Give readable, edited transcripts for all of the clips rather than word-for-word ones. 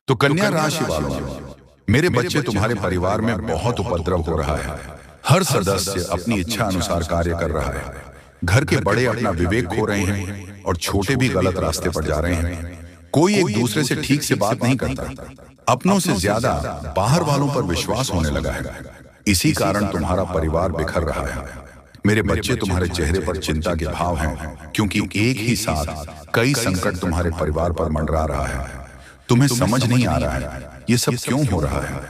तो कन्या राशि वालों, मेरे बच्चे तुम्हारे परिवार में बहुत उपद्रव हो रहा है। हर सदस्य अपनी इच्छा अनुसार कार्य कर रहा है। घर के बड़े अपना विवेक खो रहे हैं और छोटे भी गलत रास्ते पर जा रहे हैं। कोई एक दूसरे से ठीक से बात नहीं करता। अपनों से ज्यादा बाहर वालों पर विश्वास होने लगा है। इसी कारण तुम्हारा परिवार बिखर रहा है। मेरे बच्चे, तुम्हारे चेहरे पर चिंता के भाव हैं, क्योंकि एक ही साथ कई संकट तुम्हारे परिवार पर मंडरा रहा है। तुम्हें समझ नहीं आ रहा है ये सब क्यों हो रहा है।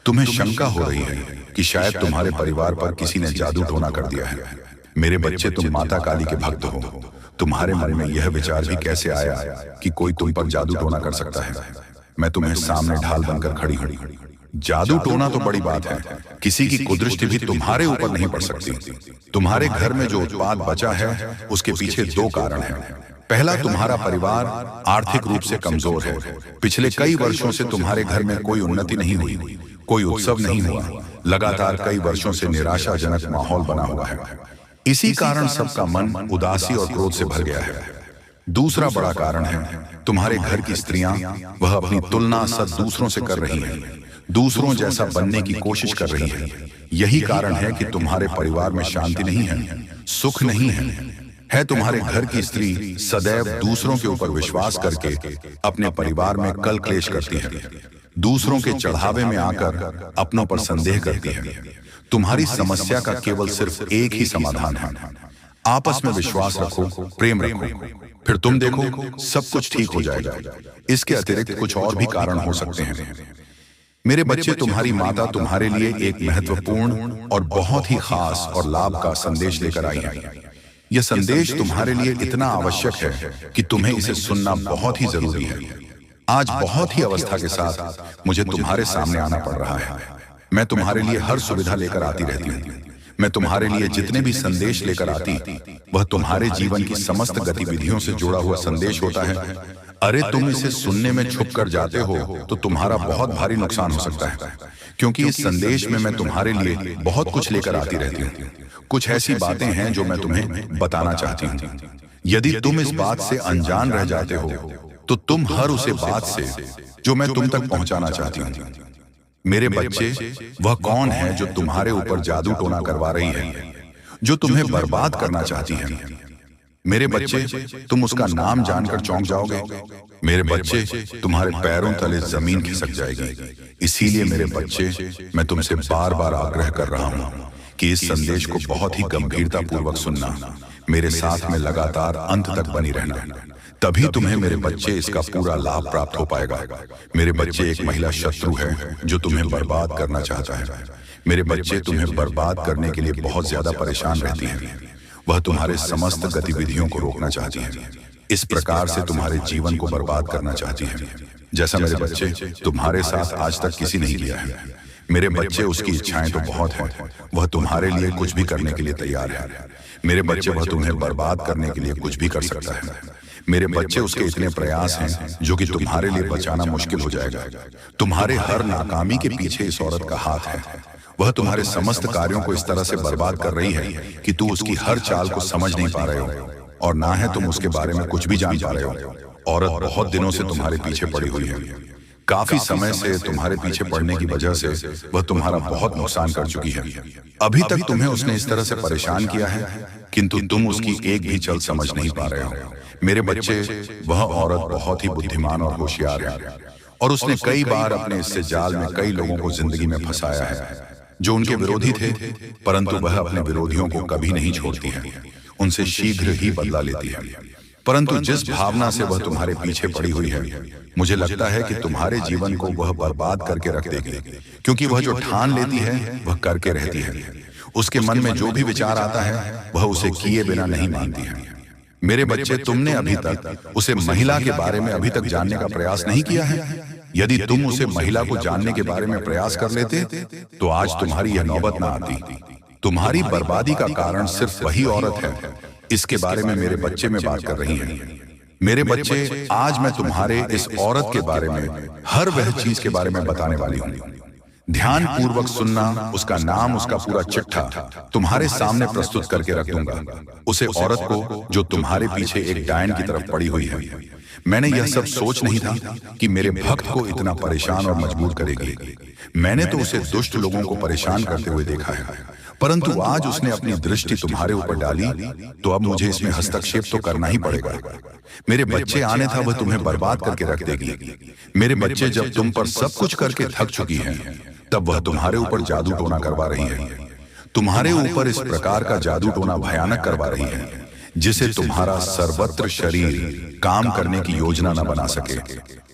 तुम्हें शंका हो रही है कि शायद तुम्हारे परिवार पर किसी ने जादू टोना कर दिया है। मेरे बच्चे, तुम माता काली के भक्त हो। तुम्हारे मन में यह विचार भी कैसे आया कि कोई तुम पर जादू टोना कर सकता है। मैं तुम्हें सामने ढाल बनकर खड़ी हूं। जादू टोना तो बड़ी बात है, किसी की कुदृष्टि भी तुम्हारे ऊपर नहीं पड़ सकती। तुम्हारे घर में जो उत्पाद बचा है उसके पीछे दो कारण हैं। पहला, तुम्हारा परिवार आर्थिक रूप से कमजोर है। पिछले कई वर्षों से तुम्हारे घर में कोई उन्नति नहीं हुई, कोई उत्सव नहीं हुआ। लगातार कई वर्षों से निराशाजनक माहौल बना हुआ है। इसी कारण सबका मन उदासी और क्रोध से भर गया है। दूसरा बड़ा कारण है तुम्हारे घर की स्त्रियां, वह अपनी तुलना सब दूसरों से कर रही हैं, दूसरों जैसा बनने की कोशिश कर रही है। यही कारण है कि तुम्हारे परिवार में शांति नहीं है, सुख नहीं है। तुम्हारे घर की स्त्री सदैव दूसरों के ऊपर विश्वास करके अपने परिवार में कल क्लेश करती है। दूसरों के चढ़ावे में आकर अपनों पर संदेह करती है। तुम्हारी समस्या का केवल सिर्फ एक ही समाधान है, आपस में विश्वास रखो, प्रेम रखो, फिर तुम देखो सब कुछ ठीक हो जाएगा। इसके अतिरिक्त कुछ और भी कारण हो सकते हैं। मेरे बच्चे, तुम्हारी माता तुम्हारे लिए एक महत्वपूर्ण और बहुत ही खास और लाभ का संदेश लेकर आई है। यह संदेश तुम्हारे लिए इतना आवश्यक है कि तुम्हें इसे सुनना बहुत ही जरूरी है। आज बहुत ही अवस्था के साथ मुझे तुम्हारे सामने आना पड़ रहा है। मैं तुम्हारे लिए हर सुविधा लेकर आती रहती हूँ। मैं तुम्हारे लिए जितने भी संदेश लेकर आती, वह तुम्हारे जीवन की समस्त गतिविधियों से जुड़ा हुआ संदेश होता है। अरे, तुम इसे सुनने में छुप कर जाते हो तो तुम्हारा बहुत भारी नुकसान हो सकता है, क्योंकि इस संदेश में मैं तुम्हारे लिए बहुत कुछ लेकर आती रहती हूँ। कुछ ऐसी बातें हैं जो मैं तुम्हें बताना चाहती हूँ। यदि तुम इस बात से अनजान रह जाते हो तो तुम हर उसे बात से जो मैं तुम तक पहुंचाना चाहती हूँ। मेरे बच्चे, वह कौन है जो तुम्हारे ऊपर जादू टोना करवा रही है, जो तुम्हें बर्बाद करना चाहती है। मेरे बच्चे, तुम उसका नाम जानकर चौंक जाओगे। मेरे बच्चे, तुम्हारे पैरों तले जमीन खिसक जाएगी। इसीलिए मेरे बच्चे, मैं तुमसे बार बार आग्रह कर रहा हूँ कि इस संदेश को बहुत ही गंभीरता पूर्वक सुनना, मेरे साथ में लगातार अंत तक बनी रहना, तभी तुम्हें मेरे बच्चे इसका पूरा लाभ प्राप्त हो पाएगा। मेरे बच्चे, एक महिला शत्रु है जो तुम्हें बर्बाद करना चाहता है। मेरे बच्चे, तुम्हें बर्बाद करने के लिए बहुत ज्यादा परेशान रहती है। वह तुम्हारे समस्त गतिविधियों को रोकना चाहती है। इस प्रकार से तुम्हारे जीवन को बर्बाद करना चाहती है, जैसा मेरे बच्चे तुम्हारे साथ आज तक किसी नहीं किया है। मेरे बच्चे, उसकी इच्छाएं तो बहुत हैं, वह तुम्हारे लिए कुछ भी करने के लिए तैयार है। मेरे बच्चे, वह तुम्हें बर्बाद करने के लिए कुछ भी कर सकता है। मेरे बच्चे, उसके इतने प्रयास हैं जो कि तुम्हारे लिए बचाना मुश्किल हो जाएगा। तुम्हारे हर नाकामी के पीछे इस औरत का हाथ है। वह तुम्हारे समस्त कार्यों को इस तरह से बर्बाद कर रही है कि तू उसकी हर चाल को समझ नहीं पा रहे हो, और ना है तुम उसके बारे में कुछ भी जान पा रहे हो। औरत बहुत दिनों से तुम्हारे पीछे पड़ी हुई है। काफी समय से तुम्हारे पीछे पड़ने की वजह से वह तुम्हारा बहुत नुकसान कर चुकी है। अभी तक तुम्हें उसने इस तरह से परेशान किया है, किंतु तुम उसकी एक भी चल समझ नहीं पा रहे हो। मेरे बच्चे, वह औरत बहुत ही बुद्धिमान और होशियार है, और उसने कई बार अपने इससे जाल में कई लोगों को जिंदगी में फंसाया है जो उनके विरोधी थे, परंतु वह अपने विरोधियों को कभी नहीं छोड़ती है, उनसे शीघ्र ही बदला लेती है। परंतु जिस भावना से वह तुम्हारे पीछे पड़ी हुई है, मुझे लगता है कि तुम्हारे जीवन को वह बर्बाद करके रख देगी, क्योंकि वह जो ठान लेती है वह करके रहती है। उसके मन में जो भी विचार आता है वह उसे किए बिना नहीं मानती है। मेरे बच्चे, तुमने अभी तक उसे महिला के बारे में अभी तक जानने का प्रयास नहीं किया है। यदि तुम उसे महिला को जानने के बारे में प्रयास कर लेते तो आज तुम्हारी यह नौबत ना आती। तुम्हारी बर्बादी का कारण सिर्फ वही औरत है। इसके बारे में मेरे बच्चे में बात कर रही हैं। मेरे बच्चे, आज मैं तुम्हारे इस औरत के बारे में हर वह चीज के बारे में बताने वाली हूँ ध्यान पूर्वक सुनना, उसका नाम, उसका पूरा चिट्ठा तुम्हारे सामने प्रस्तुत करके रख दूंगा। उसे औरत को जो तुम्हारे पीछे एक डायन की तरफ पड़ी हुई है। मैंने यह सब सोच नहीं था कि मेरे भक्त को इतना परेशान और मजबूर करेगी। मैंने तो उसे दुष्ट लोगों को परेशान करते हुए देखा है, परंतु आज उसने अपनी दृष्टि तुम्हारे ऊपर डाली, तो अब मुझे इसमें हस्तक्षेप तो करना ही पड़ेगा। मेरे बच्चे आने था, वह तुम्हें बर्बाद करके रख देगी। मेरे बच्चे जब तुम पर सब कुछ करके थक चुकी हैं, तब वह तुम्हारे ऊपर जादू टोना करवा रही है। तुम्हारे ऊपर इस प्रकार का जादू टोना भयानक करवा रही है जिसे तुम्हारा सर्वत्र शरीर काम करने की योजना न बना सके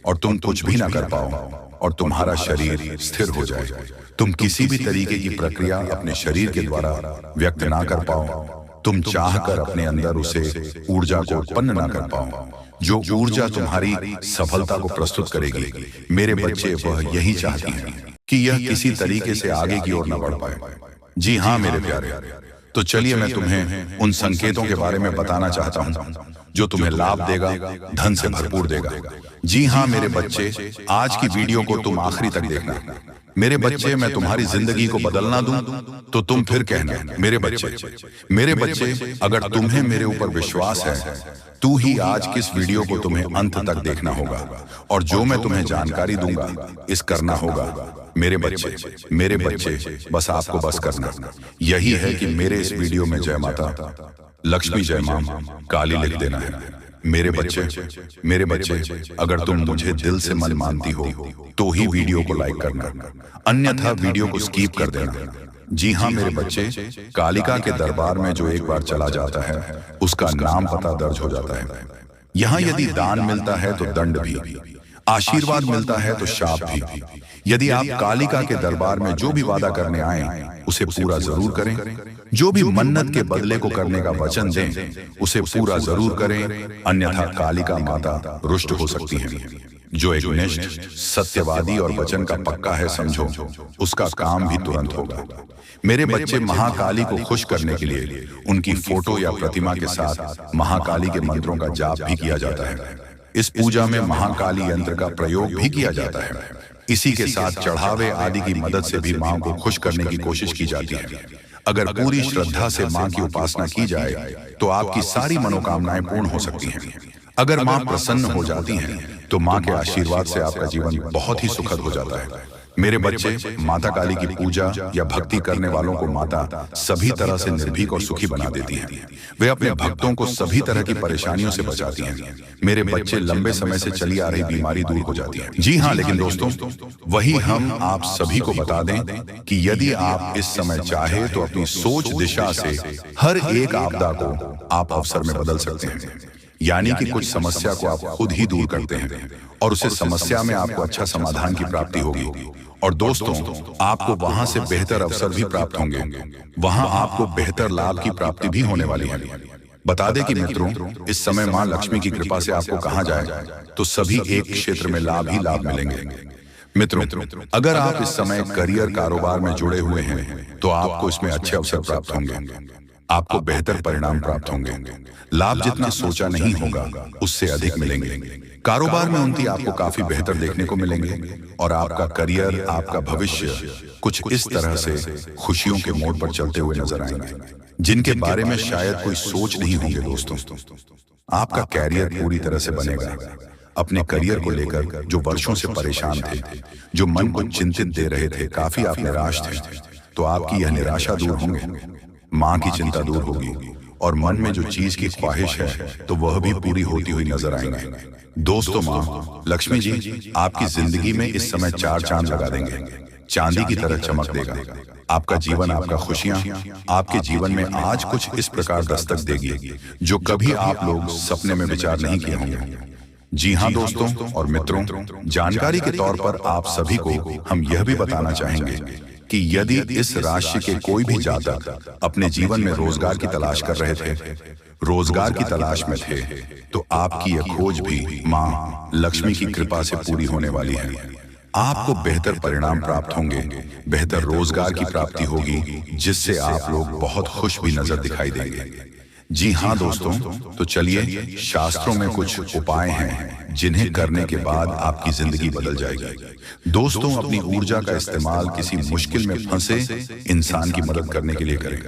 और तुम कुछ भी ना कर पाओ और तुम्हारा शरीर स्थिर हो जाए। तुम किसी भी तरीके की प्रक्रिया अपने शरीर के द्वारा व्यक्त ना कर पाओ। तुम चाहकर अपने अंदर उसे ऊर्जा को उत्पन्न ना कर पाओ, जो ऊर्जा तुम्हारी सफलता को प्रस्तुत करेगी। मेरे बच्चे वह यही चाहती हैं कि यह किसी तरीके से आगे की ओर न बढ़ पाए। जी हाँ मेरे प्यारे, तो चलिए मैं तुम्हें उन संकेतों के बारे में बताना चाहता हूं जो तुम्हें लाभ देगा, धन से भरपूर देगा। जी हाँ मेरे बच्चे, आज की वीडियो को तुम आखिरी तक देखना। मेरे बच्चे, मैं तुम्हारी जिंदगी को बदलना दूं तो तुम फिर कहना मेरे बच्चे, अगर तुम्हें मेरे ऊपर विश्वास है तू ही आज किस वीडियो को तुम्हें अंत तक देखना होगा और जो मैं तुम्हें जानकारी दूंगा इस करना होगा। मेरे बच्चे, बस आपको बस करना यही है कि मेरे इस वीडियो में जय माता लक्ष्मी, जय मां काली लिख देना है। मेरे बच्चे, अगर तुम मुझे दिल से मन मानती हो तो ही वीडियो को लाइक करना, अन्यथा वीडियो को स्किप कर देना। जी हाँ मेरे बच्चे, कालिका के दरबार में जो एक बार चला जाता है उसका नाम पता दर्ज हो जाता है। यहाँ यदि दान मिलता है तो दंड भी, आशीर्वाद मिलता है तो शाप भी। यदि आप कालिका के दरबार में जो भी वादा करने आए उसे पूरा जरूर करें। जो भी मन्नत के बदले को करने का वचन दें उसे पूरा जरूर करें, अन्यथा कालिका माता रुष्ट हो सकती है। जो एक निष्ठ, सत्यवादी और वचन का पक्का है समझो, उसका काम भी तुरंत होगा। मेरे बच्चे, महाकाली को खुश करने के लिए उनकी फोटो या प्रतिमा के साथ महाकाली के मंत्रों का जाप भी किया जाता है। इस पूजा में महाकाली यंत्र का प्रयोग भी किया जाता है। इसी के साथ चढ़ावे आदि की मदद से भी मां को खुश करने की कोशिश की जाती है। अगर पूरी श्रद्धा से मां की उपासना की जाए तो आपकी सारी मनोकामनाएं पूर्ण हो सकती हैं। अगर मां प्रसन्न हो जाती हैं तो मां के आशीर्वाद से आपका जीवन बहुत ही सुखद हो जाता है। मेरे बच्चे, माता काली की पूजा या भक्ति करने वालों को माता सभी तरह से निर्भीक और सुखी बना देती हैं। वे अपने भक्तों को सभी तरह की परेशानियों से बचाती हैं। मेरे बच्चे, लंबे समय से चली आ रही बीमारी दूर हो जाती है। जी हाँ, लेकिन दोस्तों, वही हम आप सभी को बता दें कि यदि आप इस समय चाहे तो अपनी सोच दिशा से हर एक आपदा को आप अवसर में बदल सकते हैं। यानी कि कुछ समस्या को आप खुद ही दूर करते हैं और उसे समस्या में आपको अच्छा समाधान की प्राप्ति होगी। और दोस्तों, आपको वहां से बेहतर अवसर भी प्राप्त होंगे, वहां आपको बेहतर लाभ की प्राप्ति भी होने वाली है। बता दें कि मित्रों, इस समय मां लक्ष्मी की कृपा से आपको कहा जाए तो सभी एक क्षेत्र में लाभ ही लाभ मिलेंगे। मित्रों, अगर आप इस समय करियर कारोबार में जुड़े हुए हैं तो आपको इसमें अच्छे अवसर प्राप्त होंगे, आपको बेहतर परिणाम प्राप्त होंगे। लाभ जितना सोचा नहीं होगा उससे अधिक मिलेंगे। कारोबार में उन्नति आपको काफी बेहतर देखने को मिलेंगे और आपका करियर, आपका भविष्य कुछ इस तरह से खुशियों के मोड़ पर चलते हुए नजर आएंगे जिनके बारे में शायद कोई सोच नहीं होंगे। दोस्तों, आपका कैरियर पूरी तरह से बनेगा। अपने करियर को लेकर जो वर्षों से परेशान थे, जो मन को चिंतित दे रहे थे, काफी आप निराश थे, तो आपकी यह निराशा दूर होंगे। मां की चिंता दूर होगी और मन में जो चीज की ख्वाहिश है तो वह भी पूरी होती हुई नजर आएंगे। दोस्तों, मां लक्ष्मी जी आपकी जिंदगी में इस समय चार चांद लगा देंगे, चांदी की तरह चमक देगा। आपका जीवन, आपका खुशियां आपके जीवन में आज कुछ इस प्रकार दस्तक देगी जो कभी आप लोग सपने में विचार नहीं किए होंगे। जी हाँ दोस्तों और मित्रों, जानकारी के तौर पर आप सभी को हम यह भी बताना चाहेंगे कि यदि इस राशि के कोई भी जातक अपने जीवन में रोजगार की तलाश कर रहे थे, रोजगार की तलाश में थे, तो आपकी यह खोज भी मां लक्ष्मी की कृपा से पूरी होने वाली है। आपको बेहतर परिणाम प्राप्त होंगे, बेहतर रोजगार की प्राप्ति होगी जिससे आप लोग बहुत खुश भी नजर दिखाई देंगे। जी हाँ दोस्तों, तो चलिए शास्त्रों में कुछ उपाय हैं जिन्हें करने के बाद आपकी जिंदगी बदल जाएगी। दोस्तों, अपनी ऊर्जा का इस्तेमाल किसी मुश्किल में फंसे इंसान की मदद करने के लिए करें।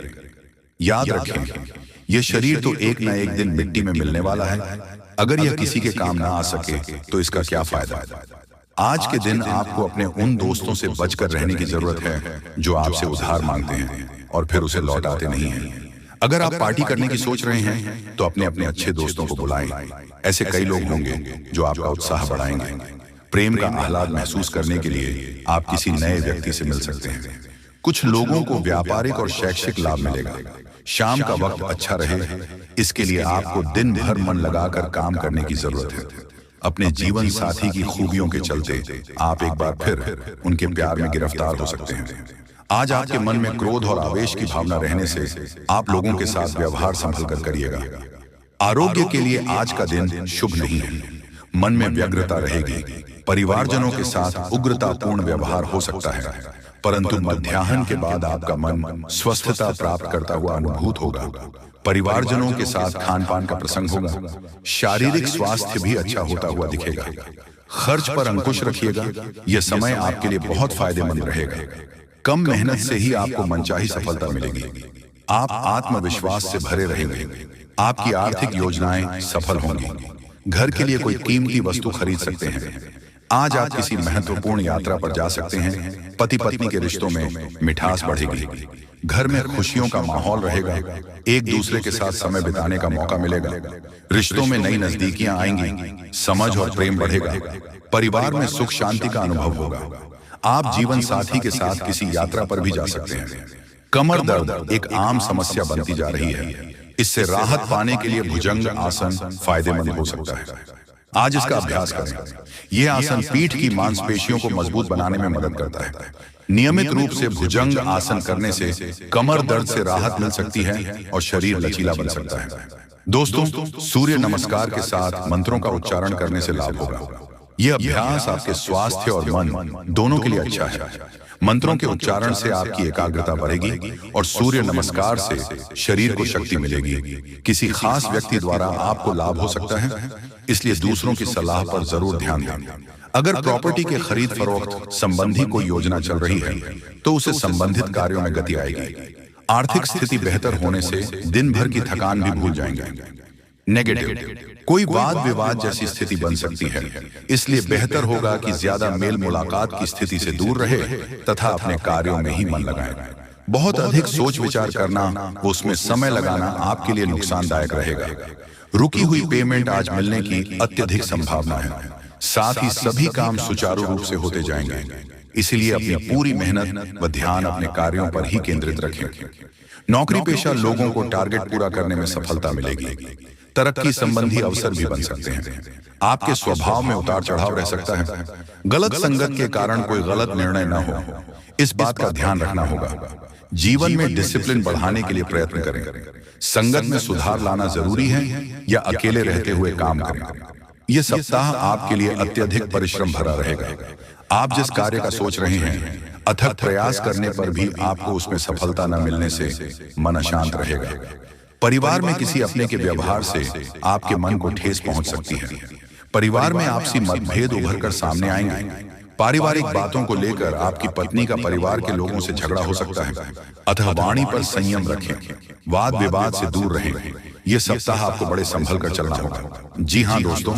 याद रखें, यह शरीर तो एक ना एक दिन मिट्टी में मिलने वाला है। अगर यह किसी के काम ना आ सके तो इसका क्या फायदा। आज के दिन आपको अपने उन दोस्तों से बचकर रहने की जरूरत है जो आपसे उधार मांगते हैं और फिर उसे लौटाते नहीं हैं। अगर आप पार्टी करने की सोच रहे हैं तो अपने अपने अच्छे दोस्तों को बुलाएं। ऐसे कई लोग होंगे जो आपका उत्साह बढ़ाएंगे। प्रेम का आह्लाद महसूस करने के लिए आप किसी नए व्यक्ति से मिल सकते हैं। कुछ लोगों को व्यापारिक और शैक्षिक लाभ मिलेगा। शाम का वक्त अच्छा रहे, इसके लिए आपको दिन भर मन लगाकर काम करने की जरूरत है। अपने जीवन साथी की खूबियों के चलते आप एक बार फिर उनके प्यार में गिरफ्तार हो सकते हैं। आज आपके मन में क्रोध और आवेश की भावना रहने से आप लोगों के साथ व्यवहार संभल कर करिएगा। आरोग्य के लिए आज का दिन शुभ नहीं है। मन में व्यग्रता रहेगी। परिवारजनों के साथ उग्रतापूर्ण व्यवहार हो सकता है, परंतु मध्याह्न के बाद आपका मन स्वस्थता प्राप्त करता हुआ अनुभूत होगा। परिवारजनों के साथ खान पान का प्रसंग होगा। शारीरिक स्वास्थ्य भी अच्छा होता हुआ दिखेगा। खर्च पर अंकुश रखिएगा। यह समय आपके लिए बहुत फायदेमंद रहेगा। कम मेहनत से ही आपको मनचाही सफलता मिलेगी। आप आत्मविश्वास से भरे रहेंगे। आपकी आर्थिक योजनाएं सफल होंगी। घर के लिए कोई कीमती वस्तु खरीद सकते हैं। आज आप किसी महत्वपूर्ण यात्रा पर जा सकते हैं। पति पत्नी के रिश्तों में मिठास बढ़ेगी। घर में खुशियों का माहौल रहेगा। एक दूसरे के साथ समय बिताने का मौका मिलेगा। रिश्तों में नई नजदीकियां आएंगी। समझ और प्रेम बढ़ेगा। परिवार में सुख शांति का अनुभव होगा। आप जीवन साथी के साथ किसी यात्रा पर भी जा सकते हैं। कमर दर्द एक आम समस्या बनती जा रही है। इससे राहत पाने के लिए भुजंग आसन फायदेमंद हो सकता है। आज इसका अभ्यास करें। यह आसन पीठ की मांसपेशियों को मजबूत बनाने में मदद करता है। नियमित रूप से भुजंग आसन करने से कमर दर्द से राहत मिल सकती है और शरीर लचीला बन सकता है। दोस्तों, सूर्य नमस्कार के साथ मंत्रों का उच्चारण करने से लाभ होगा। यह अभ्यास आपके स्वास्थ्य और मन दोनों के लिए अच्छा है। मंत्रों के उच्चारण से आपकी एकाग्रता बढ़ेगी और सूर्य नमस्कार से शरीर को शक्ति मिलेगी। किसी खास व्यक्ति द्वारा आपको लाभ हो सकता है, इसलिए दूसरों की सलाह पर जरूर ध्यान दें। अगर प्रॉपर्टी के खरीद फरोख्त संबंधी कोई योजना चल रही है तो उसे संबंधित कार्यों में गति आएगी। आर्थिक स्थिति बेहतर होने से दिन भर की थकान भी भूल जाएंगे। नेगेटिव, कोई वाद विवाद जैसी स्थिति बन सकती है, इसलिए बेहतर होगा कि ज्यादा मेल मुलाकात की स्थिति से दूर रहे तथा अपने कार्यों में ही मन लगाएं। बहुत अधिक सोच विचार करना, उसमें समय लगाना आपके लिए नुकसानदायक रहेगा। रुकी हुई पेमेंट आज मिलने की अत्यधिक संभावना है। साथ ही सभी काम सुचारू रूप से होते जाएंगे। इसलिए अपनी पूरी मेहनत व ध्यान अपने कार्यों पर ही केंद्रित रखें। नौकरी पेशा लोगों को टारगेट पूरा करने में सफलता मिलेगी। तरक्की संबंधी अवसर भी बन सकते हैं। आपके स्वभाव में उतार चढ़ाव रह सकता है। गलत संगत के कारण कोई गलत निर्णय न हो, इस बात का ध्यान रखना होगा। जीवन में डिसिप्लिन बढ़ाने के लिए प्रयत्न करें। संगत में सुधार लाना जरूरी है या अकेले रहते हुए काम करें। यह सप्ताह आपके लिए अत्यधिक परिश्रम भरा रहेगा। आप जिस कार्य का सोच रहे हैं, अथक प्रयास करने पर भी आपको उसमें सफलता न मिलने से मन अशांत रहेगा। परिवार में किसी अपने के व्यवहार से आपके मन को ठेस पहुंच सकती है। परिवार में आपसी मतभेद उभर कर सामने आएंगे। पारिवारिक बातों को लेकर आपकी पत्नी का परिवार के लोगों से झगड़ा हो सकता है। अतः वाणी पर संयम रखें। वाद विवाद से दूर रहें। यह सप्ताह आपको बड़े संभल कर चलना होगा। जी हाँ दोस्तों,